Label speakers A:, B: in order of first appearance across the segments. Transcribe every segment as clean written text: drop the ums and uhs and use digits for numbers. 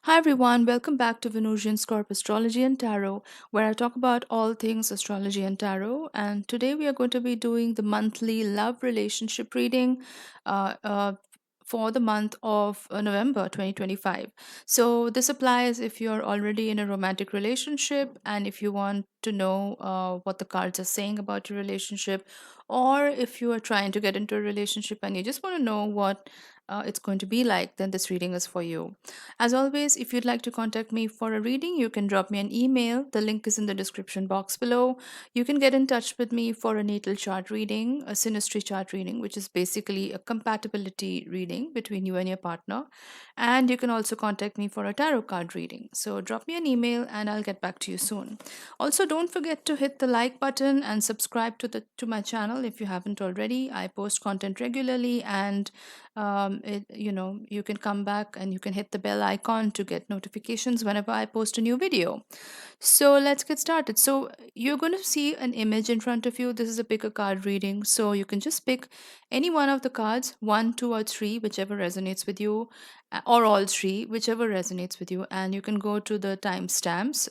A: Hi everyone, welcome back to Venusianscorp Astrology and Tarot, where I talk about all things astrology and tarot. And today we are going to be doing the monthly love relationship reading uh, uh, for the month of November 2025. So this applies if you're already in a romantic relationship and if you want to know what the cards are saying about your relationship, or if you are trying to get into a relationship and you just want to know what it's going to be like, then this reading is for you. As always, if you'd like to contact me for a reading, you can drop me an email. The link is in the description box below. You can get in touch with me for a natal chart reading, a synastry chart reading, which is basically a compatibility reading between you and your partner. And you can also contact me for a tarot card reading. So drop me an email and I'll get back to you soon. Also, don't forget to hit the like button and subscribe to my channel if you haven't already. I post content regularly, and you can come back and you can hit the bell icon to get notifications whenever I post a new video. So let's get started. So you're going to see an image in front of you. This is a pick a card reading, so you can just pick any one of the cards, one, two, or three, whichever resonates with you, or all three, whichever resonates with you. And you can go to the timestamps.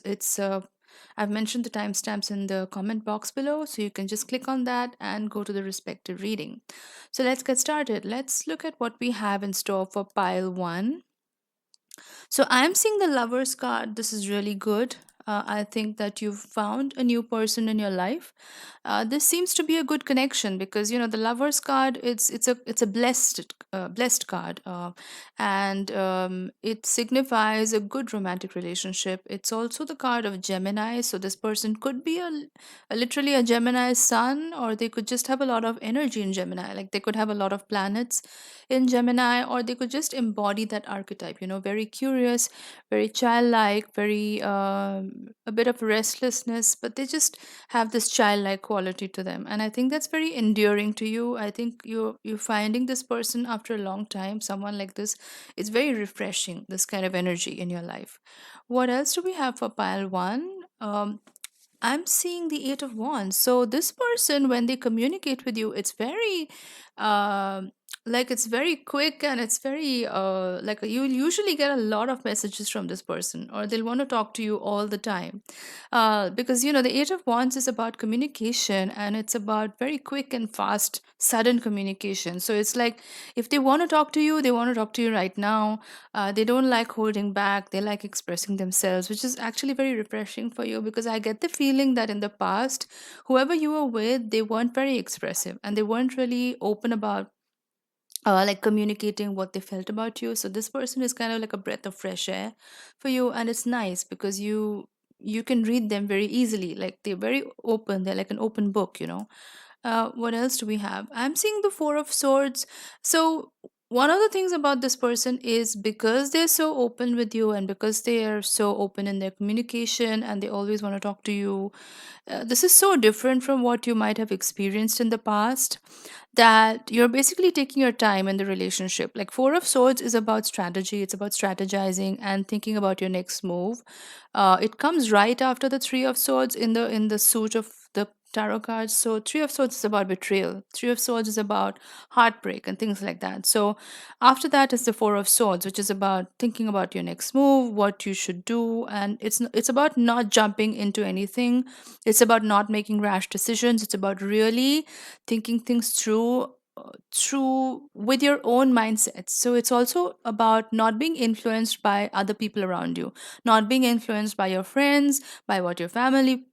A: I've mentioned the timestamps in the comment box below, so you can just click on that and go to the respective reading. So let's get started. Let's look at what we have in store for pile one. So I'm seeing the Lovers card. This is really good. I think that you've found a new person in your life. This seems to be a good connection because the Lovers card. It's a blessed card, and it signifies a good romantic relationship. It's also the card of Gemini. So this person could be literally a Gemini sun, or they could just have a lot of energy in Gemini. Like they could have a lot of planets in Gemini, or they could just embody that archetype, very curious, very childlike, very a bit of restlessness, but they just have this childlike quality to them. And I think that's very endearing to you. I think you're finding this person after a long time, someone like this. It's very refreshing, this kind of energy in your life. What else do we have for pile one? I'm seeing the Eight of Wands. So this person, when they communicate with you, it's very, um it's very quick, and it's very you'll usually get a lot of messages from this person, or they'll want to talk to you all the time, because the Eight of Wands is about communication, and it's about very quick and fast, sudden communication. So it's like if they want to talk to you, they want to talk to you right now. They don't like holding back. They like expressing themselves, which is actually very refreshing for you, because I get the feeling that in the past, whoever you were with, they weren't very expressive and they weren't really open about communicating what they felt about you. So this person is kind of like a breath of fresh air for you, and it's nice because you can read them very easily. Like they're very open. They're like an open book. What else do we have? I'm seeing the Four of Swords. So one of the things about this person is, because they're so open with you, and because they are so open in their communication, and they always want to talk to you, this is so different from what you might have experienced in the past, that you're basically taking your time in the relationship. Like Four of Swords is about strategy, it's about strategizing and thinking about your next move. It comes right after the Three of Swords in the suit of the tarot cards. So Three of Swords is about betrayal, Three of Swords is about heartbreak and things like that. So after that is the Four of Swords, which is about thinking about your next move, what you should do, and it's about not jumping into anything. It's about not making rash decisions. It's about really thinking things through with your own mindset. So it's also about not being influenced by other people around you, not being influenced by your friends, by what your family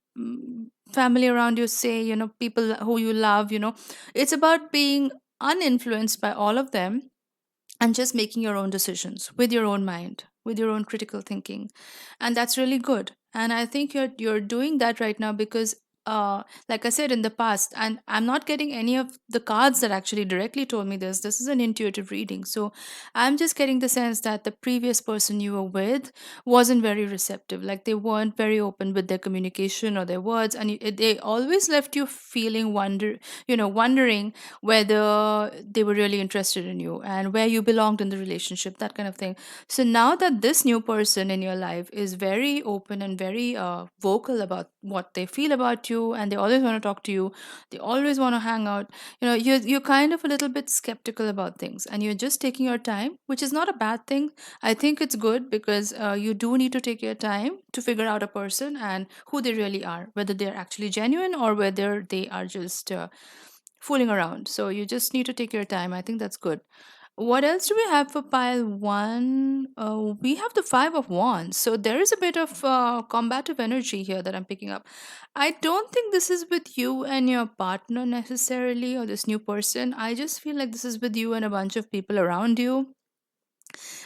A: around you say, people who you love. It's about being uninfluenced by all of them, and just making your own decisions with your own mind, with your own critical thinking. And that's really good, and I think you're doing that right now, because like I said in the past, and I'm not getting any of the cards that actually directly told me this is an intuitive reading. So I'm just getting the sense that the previous person you were with wasn't very receptive, like they weren't very open with their communication or their words, and they always left you feeling wondering whether they were really interested in you and where you belonged in the relationship, that kind of thing. So now that this new person in your life is very open and very vocal about what they feel about you, you and they always want to talk to you. They always want to hang out. You're kind of a little bit skeptical about things and you're just taking your time, which is not a bad thing. I think it's good because you do need to take your time to figure out a person and who they really are, whether they're actually genuine or whether they are just fooling around. So you just need to take your time. I think that's good. What else do we have for pile one? We have the Five of Wands. So there is a bit of combative energy here that I'm picking up. I don't think this is with you and your partner necessarily, or this new person. I just feel like this is with you and a bunch of people around you.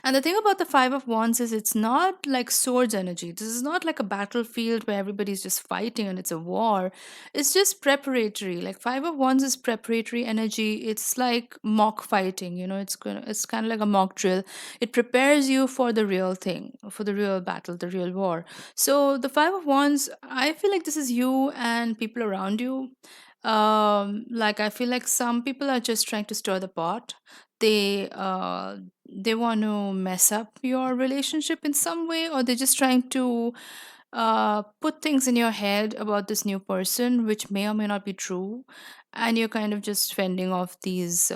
A: And the thing about the Five of Wands is it's not like swords energy. This is not like a battlefield where everybody's just fighting and it's a war. It's just preparatory. Like Five of Wands is preparatory energy. It's like mock fighting, it's kind of like a mock drill. It prepares you for the real thing, for the real battle, the real war. So the Five of Wands, I feel like this is you and people around you. Like I feel like some people are just trying to stir the pot. They want to mess up your relationship in some way, or they're just trying to put things in your head about this new person which may or may not be true, and you're kind of just fending off these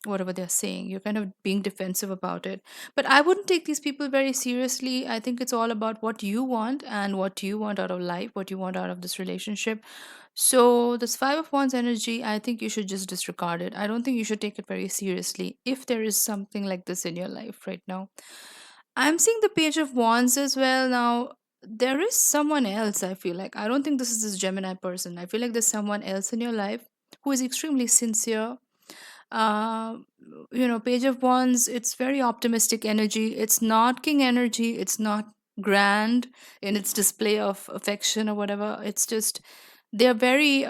A: whatever they're saying. You're kind of being defensive about it, but I wouldn't take these people very seriously. I think it's all about what you want and what you want out of life, what you want out of this relationship. So this Five of Wands energy, I think you should just disregard it. I don't think you should take it very seriously if there is something like this in your life right now. I'm seeing the Page of Wands as well now. There is someone else, I feel like. I don't think this is this Gemini person. I feel like there's someone else in your life who is extremely sincere. uh Page of Wands, it's very optimistic energy. It's not king energy. It's not grand in its display of affection or whatever. It's just they're very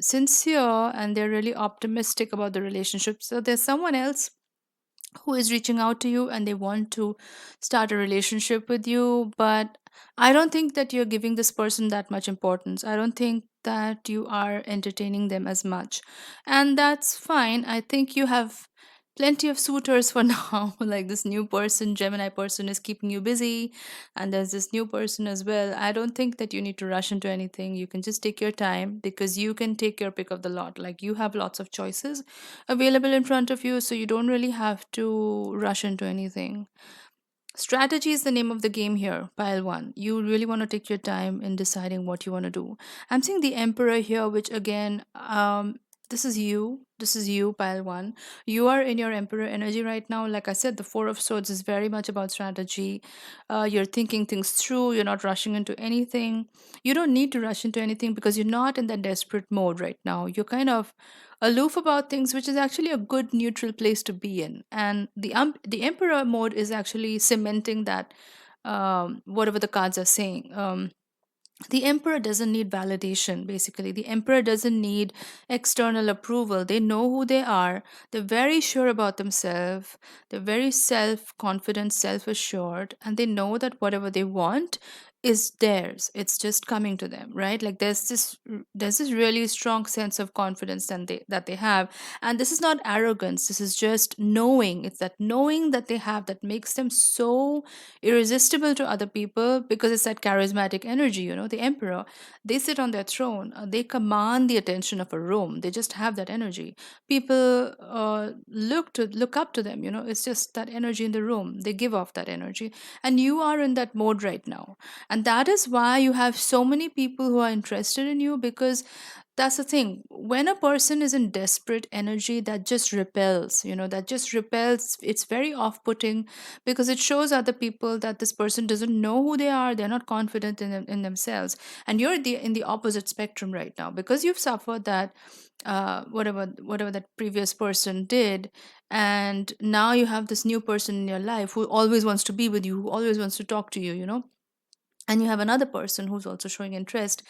A: sincere and they're really optimistic about the relationship. So there's someone else who is reaching out to you and they want to start a relationship with you, but I don't think that you're giving this person that much importance. I don't think that you are entertaining them as much, and that's fine. I think you have plenty of suitors for now. Like this new person, Gemini person, is keeping you busy, and there's this new person as well. I don't think that you need to rush into anything. You can just take your time because you can take your pick of the lot. Like you have lots of choices available in front of you, so you don't really have to rush into anything. Strategy is the name of the game here, pile one. You really want to take your time in deciding what you want to do. I'm seeing the Emperor here, which again, this is you. This is you, pile one. You are in your Emperor energy right now. Like I said, the Four of Swords is very much about strategy. You're thinking things through. You're not rushing into anything. You don't need to rush into anything because you're not in that desperate mode right now. You're kind of aloof about things, which is actually a good neutral place to be in. And the Emperor mode is actually cementing that whatever the cards are saying. The Emperor doesn't need validation. Basically, the Emperor doesn't need external approval. They know who they are. They're very sure about themselves. They're very self-confident, self-assured, and they know that whatever they want is theirs. It's just coming to them, right? Like there's this really strong sense of confidence that they have. And this is not arrogance. This is just knowing. It's that knowing that they have that makes them so irresistible to other people, because it's that charismatic energy. The Emperor, they sit on their throne. They command the attention of a room. They just have that energy. People look up to them. It's just that energy in the room. They give off that energy, and you are in that mode right now. And that is why you have so many people who are interested in you, because that's the thing. When a person is in desperate energy, that just repels. That just repels. It's very off-putting because it shows other people that this person doesn't know who they are. They're not confident in themselves. And you're in the opposite spectrum right now because you've suffered that whatever that previous person did, and now you have this new person in your life who always wants to be with you, who always wants to talk to you. And you have another person who's also showing interest.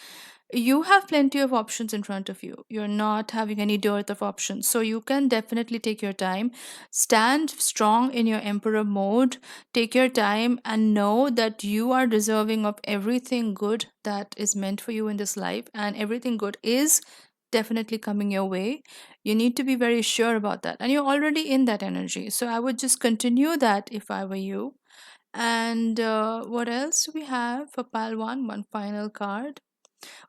A: You have plenty of options in front of you. You're not having any dearth of options. So you can definitely take your time. Stand strong in your Emperor mode. Take your time and know that you are deserving of everything good that is meant for you in this life. And everything good is definitely coming your way. You need to be very sure about that. And you're already in that energy. So I would just continue that if I were you. And what else do we have for pile one? One final card.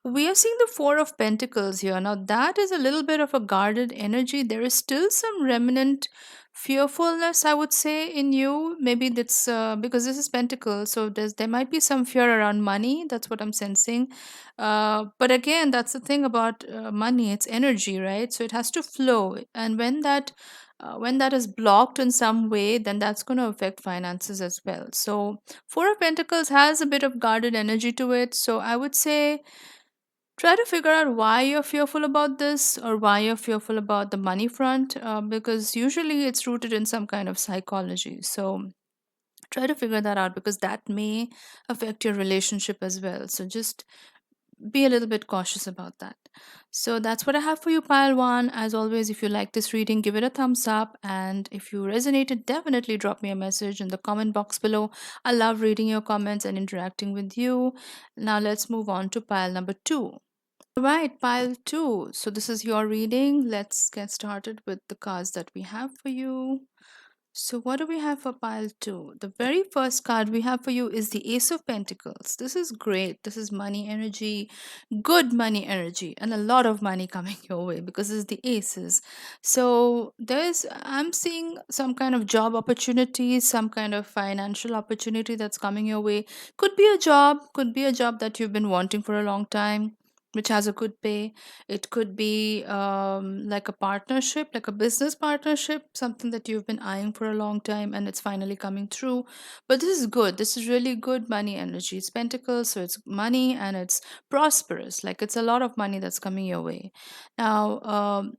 A: We are seeing the Four of Pentacles here. Now, that is a little bit of a guarded energy. There is still some remnant fearfulness, I would say, in you. Maybe that's because this is Pentacles, so there might be some fear around money. That's what I'm sensing. But again, that's the thing about money. It's energy, right? So it has to flow, and when that is blocked in some way, then that's going to affect finances as well. So Four of Pentacles has a bit of guarded energy to it. So I would say try to figure out why you're fearful about this or why you're fearful about the money front, because usually it's rooted in some kind of psychology. So try to figure that out because that may affect your relationship as well. So just be a little bit cautious about that. So that's what I have for you, pile one. As always, if you like this reading, give it a thumbs up. And if you resonated, definitely drop me a message in the comment box below. I love reading your comments and interacting with you. Now let's move on to pile number two. Right, pile two. So this is your reading. Let's get started with the cards that we have for you. So what do we have for pile two? The very first card we have for you is the Ace of Pentacles. This is great. This is money energy, good money energy, and a lot of money coming your way because it's the aces. So I'm seeing some kind of job opportunity, some kind of financial opportunity that's coming your way. Could be a job that you've been wanting for a long time, which has a good pay. It could be like a partnership, like a business partnership, something that you've been eyeing for a long time and it's finally coming through. But this is good. This is really good money energy. It's pentacles, so it's money and it's prosperous. Like it's a lot of money that's coming your way. Now,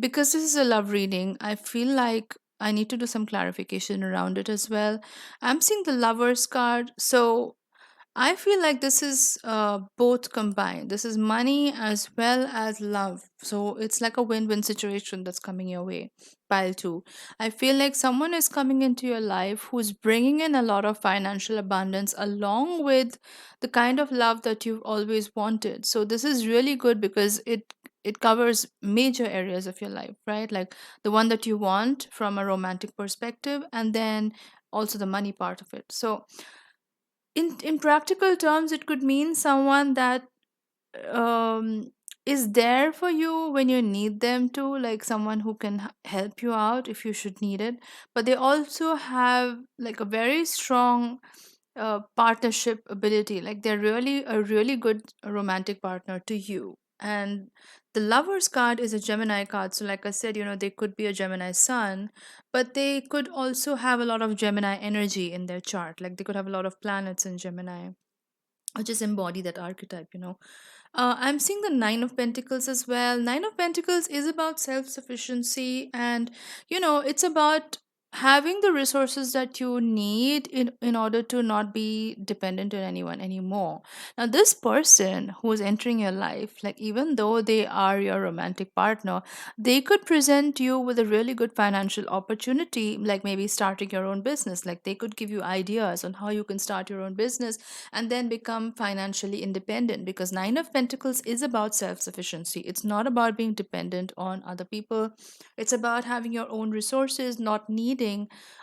A: because this is a love reading, I feel like I need to do some clarification around it as well. I'm seeing the Lovers card. So I feel like this is both combined. This is money as well as love. So it's like a win win situation that's coming your way. Pile two. I feel like someone is coming into your life who's bringing in a lot of financial abundance along with the kind of love that you've always wanted. So this is really good because it covers major areas of your life, right? Like the one that you want from a romantic perspective, and then also the money part of it. So in practical terms it could mean someone that um is there for you when you need them to, like someone who can help you out if you should need it, but they also have like a very strong partnership ability, like they're really a really good romantic partner to you. And the Lovers card is a Gemini card, so like I said, they could be a Gemini sun, but they could also have a lot of Gemini energy in their chart, like they could have a lot of planets in Gemini, or just embody that archetype. I'm seeing the Nine of Pentacles as well. Nine of Pentacles is about self sufficiency, and it's about having the resources that you need in order to not be dependent on anyone anymore. Now, this person who is entering your life, like even though they are your romantic partner, they could present you with a really good financial opportunity, like maybe starting your own business. Like they could give you ideas on how you can start your own business and then become financially independent, because Nine of Pentacles is about self-sufficiency. It's not about being dependent on other people. It's about having your own resources, not needing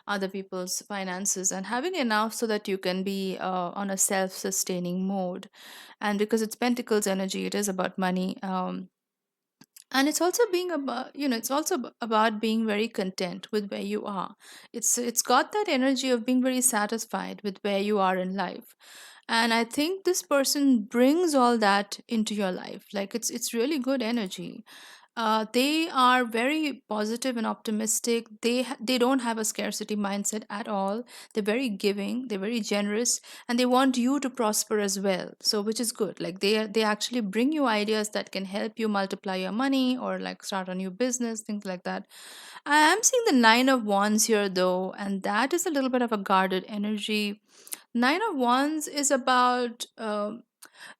A: other people's finances, and having enough so that you can be on a self-sustaining mode. And because it's Pentacles energy, it is about money. And it's also being about, it's also about being very content with where you are. It's got that energy of being very satisfied with where you are in life. And I think this person brings all that into your life. Like it's really good energy. They are very positive and optimistic. They don't have a scarcity mindset at all. They're very giving. They're very generous, and they want you to prosper as well. So, which is good. Like they actually bring you ideas that can help you multiply your money or like start a new business, things like that. I am seeing the Nine of Wands here though, and that is a little bit of a guarded energy. Nine of Wands is about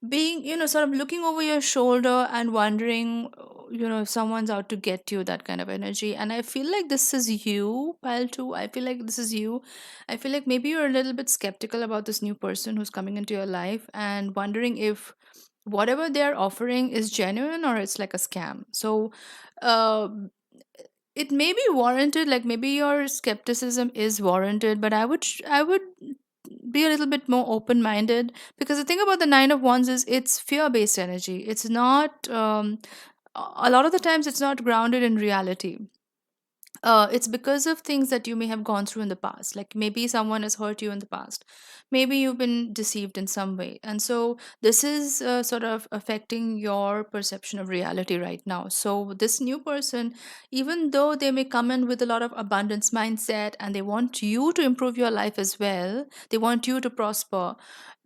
A: being, sort of looking over your shoulder and wondering, if someone's out to get you, that kind of energy. And I feel like this is you, pile two. I feel like this is you. I feel like maybe you're a little bit skeptical about this new person who's coming into your life and wondering if whatever they're offering is genuine or it's like a scam. So, uh, it may be warranted, like maybe your skepticism is warranted, but I would be a little bit more open minded, because the thing about the Nine of Wands is it's fear based energy. It's not a lot of the times it's not grounded in reality. It's because of things that you may have gone through in the past. Like maybe someone has hurt you in the past. Maybe you've been deceived in some way. And so this is sort of affecting your perception of reality right now. So this new person, even though they may come in with a lot of abundance mindset and they want you to improve your life as well, they want you to prosper,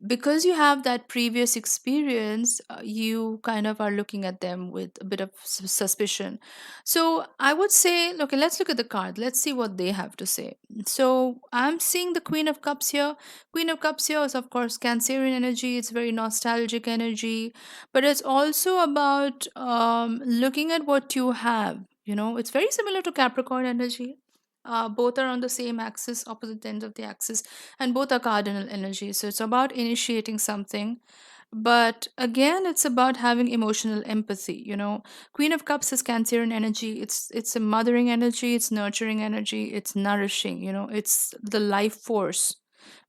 A: because you have that previous experience, you kind of are looking at them with a bit of suspicion. So I would say, okay, let's look at the card. Let's see what they have to say. So I'm seeing the Queen of Cups here. Queen of Cups here is, of course, Cancerian energy. It's very nostalgic energy, but it's also about looking at what you have. You know, it's very similar to Capricorn energy. Both are on the same axis, opposite ends of the axis, and both are cardinal energy. So it's about initiating something, but again it's about having emotional empathy. You know, Queen of Cups is Cancerian energy. It's a mothering energy, it's nurturing energy, it's nourishing, you know, it's the life force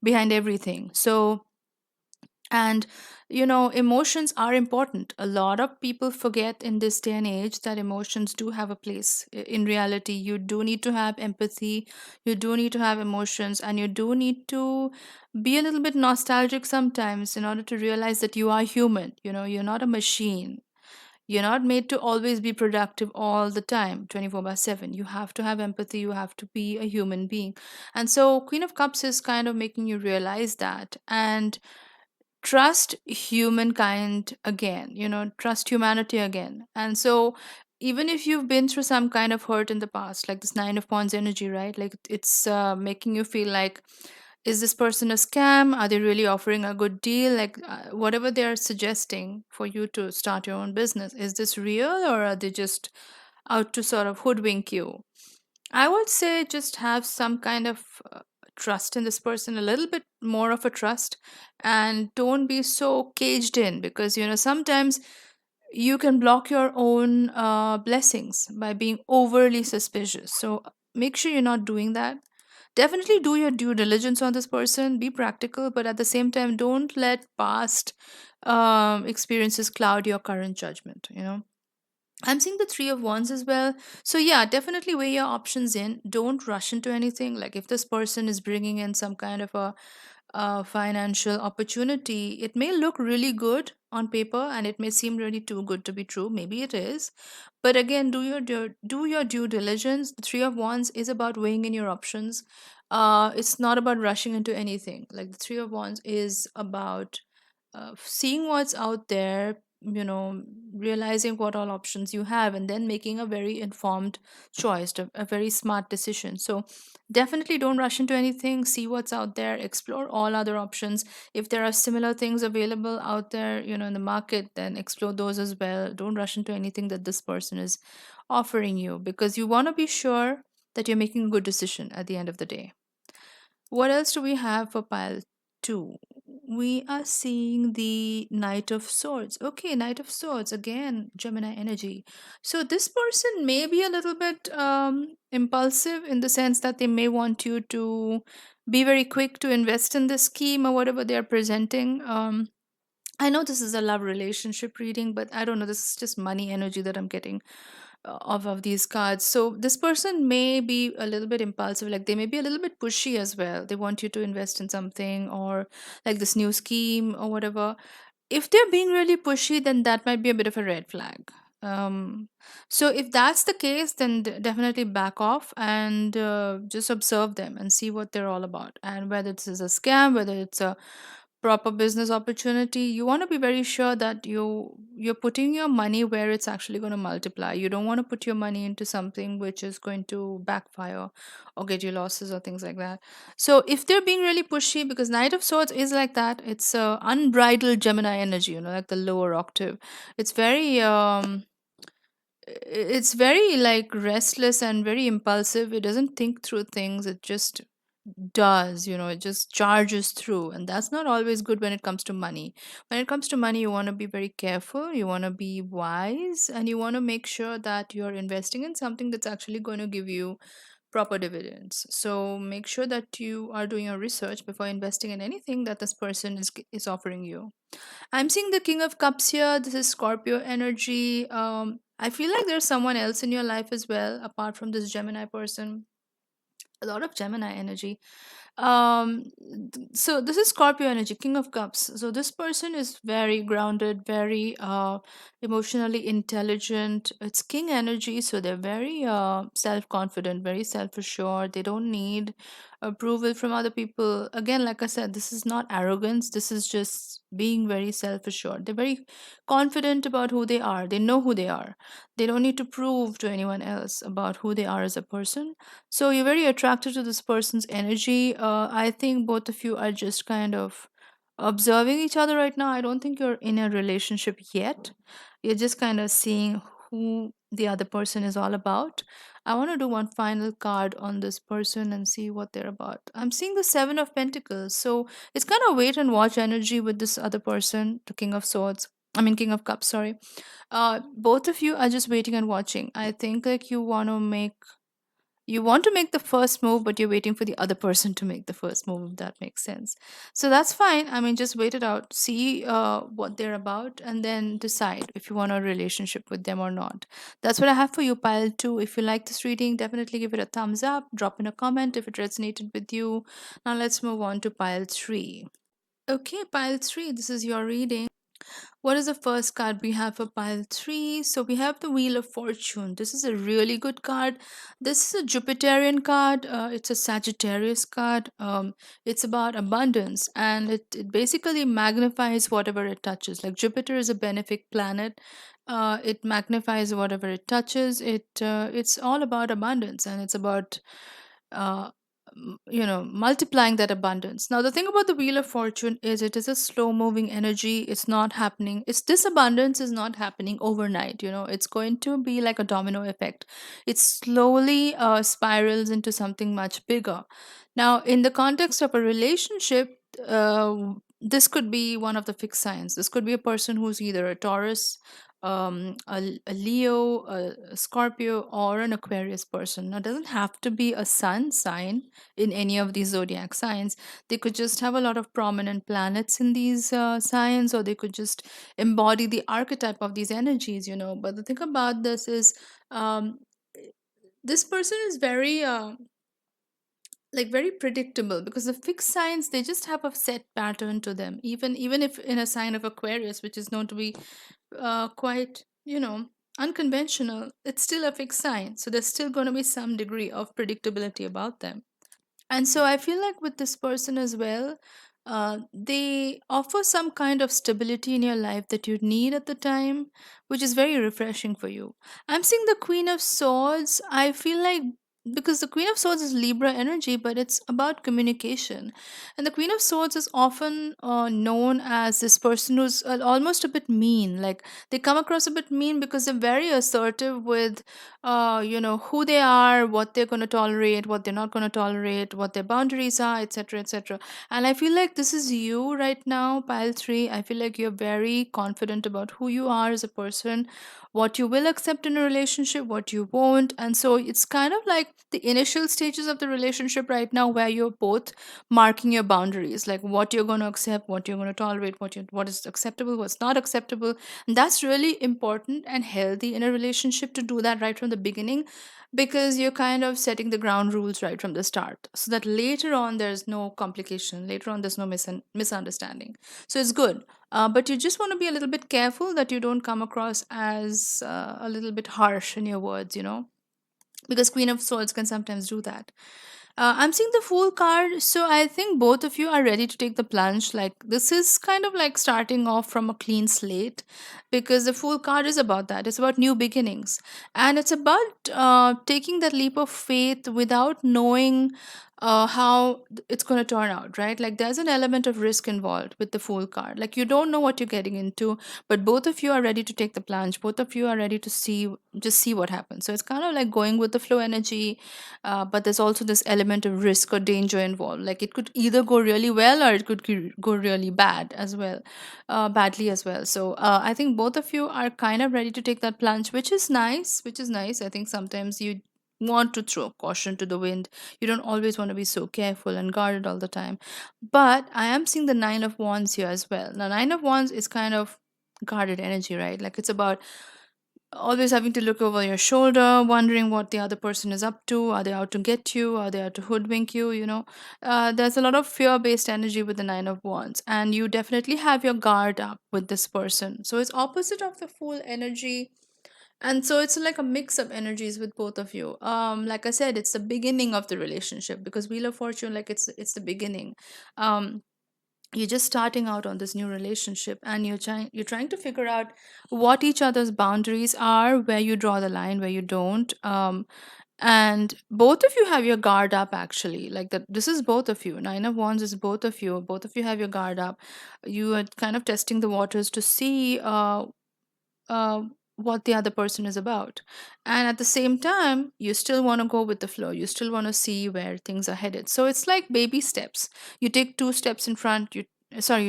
A: behind everything. So, and you know, emotions are important. A lot of people forget in this day and age that emotions do have a place. In reality, you do need to have empathy, you do need to have emotions, and you do need to be a little bit nostalgic sometimes in order to realize that you are human. You know, you're not a machine. You're not made to always be productive all the time, 24 by 7. You have to have empathy, you have to be a human being. And so Queen of Cups is kind of making you realize that, and trust humankind again, you know, trust humanity again. And so even if you've been through some kind of hurt in the past, like this Nine of Wands energy, right? Like it's making you feel like, is this person a scam? Are they really offering a good deal? Like whatever they are suggesting for you to start your own business, is this real, or are they just out to sort of hoodwink you? I would say just have some kind of trust in this person, a little bit more of a trust, and don't be so caged in, because you know sometimes you can block your own blessings by being overly suspicious. So make sure you're not doing that. Definitely do your due diligence on this person, be practical, but at the same time, don't let past experiences cloud your current judgment, you know. I'm seeing the Three of Wands as well. So, yeah, definitely weigh your options in. Don't rush into anything. Like, if this person is bringing in some kind of a financial opportunity, it may look really good on paper and it may seem really too good to be true. Maybe it is. But again, do your due diligence. The Three of Wands is about weighing in your options. It's not about rushing into anything. Like, the Three of Wands is about seeing what's out there, you know, realizing what all options you have, and then making a very informed choice, a very smart decision. So definitely don't rush into anything. See what's out there, explore all other options. If there are similar things available out there, you know, in the market, then explore those as well. Don't rush into anything that this person is offering you, because you want to be sure that you're making a good decision at the end of the day. What else do we have for pile two? We are seeing the Knight of Swords. Okay, Knight of Swords, again, Gemini energy. So this person may be a little bit impulsive, in the sense that they may want you to be very quick to invest in this scheme or whatever they are presenting. I know this is a love relationship reading, but I don't know. This is just money energy that I'm getting of these cards. So this person may be a little bit impulsive, like they may be a little bit pushy as well. They want you to invest in something, or like this new scheme or whatever. If they're being really pushy, then that might be a bit of a red flag. So if that's the case, then definitely back off and just observe them and see what they're all about, and whether this is a scam, whether it's a proper business opportunity. You want to be very sure that you're putting your money where it's actually going to multiply. You don't want to put your money into something which is going to backfire or get you losses or things like that. So if they're being really pushy, because Knight of Swords is like that, it's unbridled Gemini energy, you know, like the lower octave. It's very it's very like restless and very impulsive. It doesn't think through things, it just does, you know, it just charges through. And that's not always good when it comes to money. When it comes to money, you want to be very careful, you want to be wise, and you want to make sure that you're investing in something that's actually going to give you proper dividends. So make sure that you are doing your research before investing in anything that this person is offering you. I'm seeing the King of Cups here. This is Scorpio energy. I feel like there's someone else in your life as well, apart from this Gemini person. A lot of Gemini energy. So this is Scorpio energy, King of Cups. So this person is very grounded, very emotionally intelligent. It's King energy, so they're very self-confident, very self-assured. They don't need approval from other people. Again, like I said, this is not arrogance. This is just being very self-assured. They're very confident about who they are. They know who they are. They don't need to prove to anyone else about who they are as a person. So you're very attracted to this person's energy. I think both of you are just kind of observing each other right now. I don't think you're in a relationship yet. You're just kind of seeing who the other person is all about. I want to do one final card on this person and see what they're about. I'm seeing the Seven of Pentacles. So it's kind of wait and watch energy with this other person, the King of Swords. I mean, King of Cups, sorry. Both of you are just waiting and watching. I think like you want to make the first move, but you're waiting for the other person to make the first move, if that makes sense. So that's fine. I mean, just wait it out, see what they're about, and then decide if you want a relationship with them or not. That's what I have for you, pile two. If you like this reading, definitely give it a thumbs up, drop in a comment if it resonated with you. Now let's move on to pile three. Okay, pile three, this is your reading. What is the first card we have for pile 3? So we have the Wheel of Fortune. This is a really good card. This is a Jupiterian card. It's a Sagittarius card. It's about abundance, and it basically magnifies whatever it touches. Like Jupiter is a benefic planet. It magnifies whatever it touches. It's all about abundance, and it's about uh, multiplying that abundance. Now the thing about the Wheel of Fortune is it is a slow moving energy. It's not happening, it's this abundance is not happening overnight. It's going to be like a domino effect. It slowly spirals into something much bigger. Now in the context of a relationship, this could be one of the fixed signs. This could be a person who's either a Taurus, a Leo, a Scorpio, or an Aquarius person. Now, it doesn't have to be a sun sign in any of these zodiac signs. They could just have a lot of prominent planets in these signs, or they could just embody the archetype of these energies. But the thing about this is, um, this person is very very predictable, because the fixed signs, they just have a set pattern to them, even if in a sign of Aquarius, which is known to be quite unconventional. It's still a fixed sign, so there's still going to be some degree of predictability about them. And so I feel like with this person as well, they offer some kind of stability in your life that you need at the time, which is very refreshing for you. I'm seeing the Queen of Swords. I feel like, because the Queen of Swords is Libra energy, but it's about communication. And the Queen of Swords is often known as this person who's almost a bit mean. Like, they come across a bit mean because they're very assertive with who they are, what they're going to tolerate, what they're not going to tolerate, what their boundaries are, etc., etc. And I feel like this is you right now, pile 3. I feel like you're very confident about who you are as a person, what you will accept in a relationship, what you won't. And so it's kind of like the initial stages of the relationship right now, where you're both marking your boundaries, like what you're going to accept, what you're going to tolerate, what is acceptable, what's not acceptable. And that's really important and healthy in a relationship, to do that right from the beginning, because you're kind of setting the ground rules right from the start, so that later on there's no complication, later on there's no misunderstanding. So it's good. But you just want to be a little bit careful that you don't come across as a little bit harsh in your words, because Queen of Swords can sometimes do that. I'm seeing the Fool card, so I think both of you are ready to take the plunge. Like, this is kind of like starting off from a clean slate, because the Fool card is about that. It's about new beginnings, and it's about taking that leap of faith without knowing how it's going to turn out, right? Like, there's an element of risk involved with the Fool card. Like, you don't know what you're getting into, but both of you are ready to take the plunge. Both of you are ready to see what happens. So it's kind of like going with the flow energy, but there's also this element of risk or danger involved. Like, it could either go really well, or it could go really bad as well, badly as well. So I think both of you are kind of ready to take that plunge, which is nice. I think sometimes want to throw caution to the wind. You don't always want to be so careful and guarded all the time. But I am seeing the Nine of Wands here as well. Now, Nine of Wands is kind of guarded energy, right? Like it's about always having to look over your shoulder, wondering what the other person is up to. Are they out to get you? Are they out to hoodwink you? There's a lot of fear based energy with the Nine of Wands, and you definitely have your guard up with this person. So it's opposite of the Fool energy, and so it's like a mix of energies with both of you. Like I said, it's the beginning of the relationship, because Wheel of Fortune, like it's the beginning. um you're just starting out on this new relationship, and you're trying to figure out what each other's boundaries are, where you draw the line, where you don't. And both of you have your guard up, actually. Like that, this is both of you. Nine of Wands is both of you. Both of you have your guard up. You are kind of testing the waters to see uh, what the other person is about. And at the same time, you still want to go with the flow. You still want to see where things are headed. So it's like baby steps. You take two steps in front, you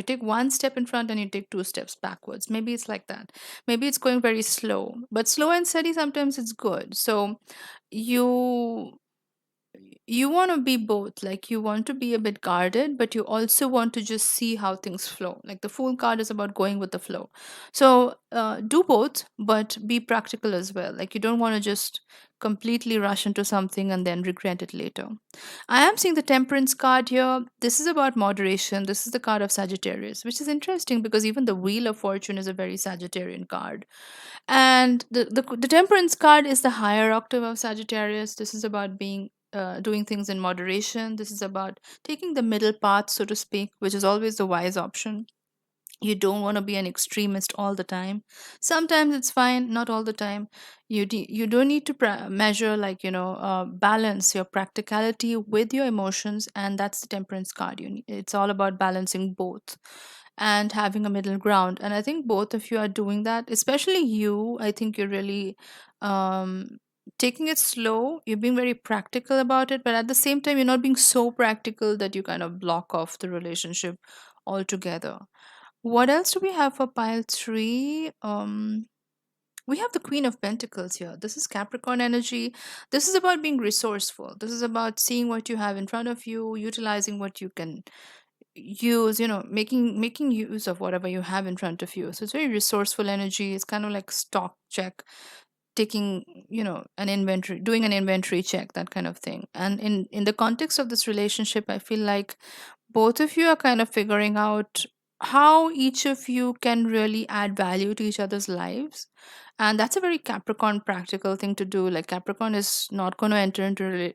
A: take one step in front and you take two steps backwards. Maybe it's like that. Maybe it's going very slow, but slow and steady sometimes it's good. So you you want to be both. Like you want to be a bit guarded, but you also want to just see how things flow. Like the Fool card is about going with the flow. So do both, but be practical as well. Like you don't want to just completely rush into something and then regret it later. I am seeing the Temperance card here. This is about moderation. This is the card of Sagittarius, which is interesting because even the Wheel of Fortune is a very Sagittarian card. And the Temperance card is the higher octave of Sagittarius. This is about being doing things in moderation. This is about taking the middle path, so to speak, which is always the wise option. You don't want to be an extremist all the time. Sometimes it's fine, not all the time. You don't need to measure, like, balance your practicality with your emotions, and that's the Temperance card. It's all about balancing both and having a middle ground, and I think both of you are doing that. Especially you, I think you're really um taking it slow. You're being very practical about it, but at the same time you're not being so practical that you kind of block off the relationship altogether. What else do we have for pile three? We have the Queen of Pentacles here. This is Capricorn energy. This is about being resourceful. This is about seeing what you have in front of you, utilizing what you can use, making use of whatever you have in front of you. So it's very resourceful energy. It's kind of like stock check, taking, an inventory, doing an inventory check, that kind of thing. And in the context of this relationship, I feel like both of you are kind of figuring out how each of you can really add value to each other's lives. And that's a very Capricorn practical thing to do. Like Capricorn is not going to enter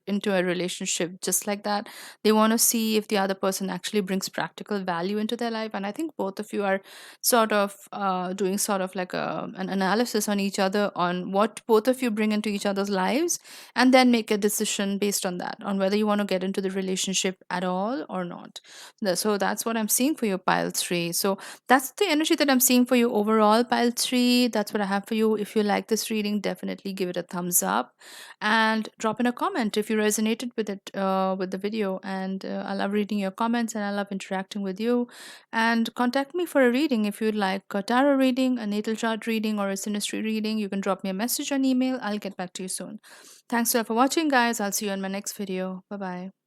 A: into a relationship just like that. They want to see if the other person actually brings practical value into their life. And I think both of you are sort of doing sort of like an analysis on each other, on what both of you bring into each other's lives, and then make a decision based on that, on whether you want to get into the relationship at all or not. So that's what I'm seeing for you, pile three. So that's the energy that I'm seeing for you overall, pile three. That's what I have for you. If you like this reading, definitely give it a thumbs up and drop in a comment if you resonated with it, with the video. And I love reading your comments and I love interacting with you. And contact me for a reading if you'd like a tarot reading, a natal chart reading, or a synastry reading. You can drop me a message on email. I'll get back to you soon. Thanks a lot for watching, guys. I'll see you in my next video. Bye bye.